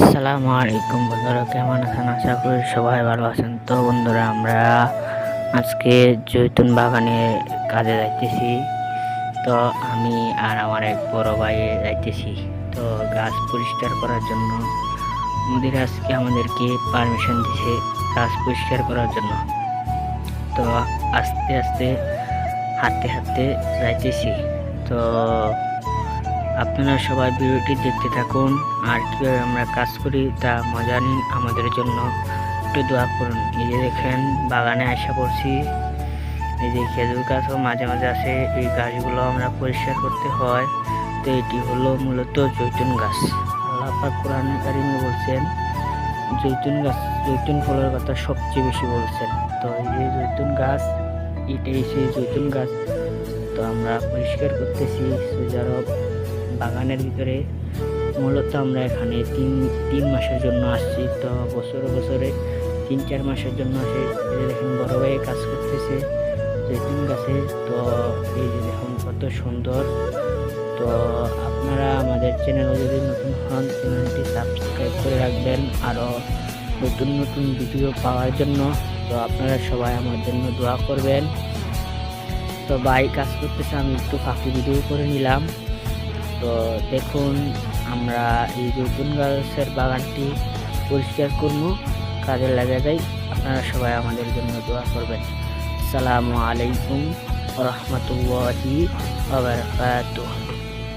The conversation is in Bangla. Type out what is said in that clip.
আসসালামু আলাইকুম বন্ধুরা, কেমন আছেন? আশা করি সবাই ভালো আছেন। তো বন্ধুরা, আমরা আজকে জৈতুন বাগানে কাজে যাইতেছি। তো আমি আর আমার এক বড় ভাই যাইতেছি তো গাছ পরিষ্কার করার জন্য। মুদির আজকে আমাদেরকে পারমিশন দিছে গাছ পরিষ্কার করার জন্য। তো আস্তে আস্তে হাঁটতে হাঁটতে যাইতেছি। তো আপনারা সবাই ভিডিওটি দেখতে থাকুন, আর কীভাবে আমরা কাজ করি তা মজা নিন। আমাদের জন্য একটু দোয়া করুন। এই যে দেখেন, বাগানে আসা পড়ছি। এই যে খেজুর গাছও মাঝে মাঝে আসে, এই গাছগুলো আমরা পরিষ্কার করতে হয়। তো এটি হলো মূলত জৈতুন গাছ। আল্লাহ পাক কোরআনে কারিমে বলছেন, জৈতুন ফলের কথা সবচেয়ে বেশি বলছেন। তো এই যে জৈতুন গাছ, এটাই সেই জৈতুন গাছ। তো আমরা পরিষ্কার করতেছি সৌদি আরব বাগানের ভিতরে। মূলত আমরা এখানে তিন মাসের জন্য আসছি। তো বছরে 3-4 মাসের জন্য আসে। এই যে দেখুন, বড় ভাই কাজ করতেছে জৈতুন গাছে। তো এই যে দেখুন কত সুন্দর। তো আপনারা আমাদের চ্যানেলে যদি নতুন হন, চ্যানেলটি সাবস্ক্রাইব করে রাখবেন আরও নতুন নতুন ভিডিও পাওয়ার জন্য। তো আপনারা সবাই আমার জন্য দোয়া করবেন। তো ভাই কাজ করতেছে, আমি একটু ফাঁকি ভিডিও করে নিলাম। তো দেখুন, আমরা এই জৈতুন গাছের বাগানটি পরিষ্কার করবো, কাজে লাগা যায়। আপনারা সবাই আমাদের জন্য দোয়া করবেন। আসসালামু আলাইকুম ওয়া রাহমাতুল্লাহি ওয়া বারাকাতুহু।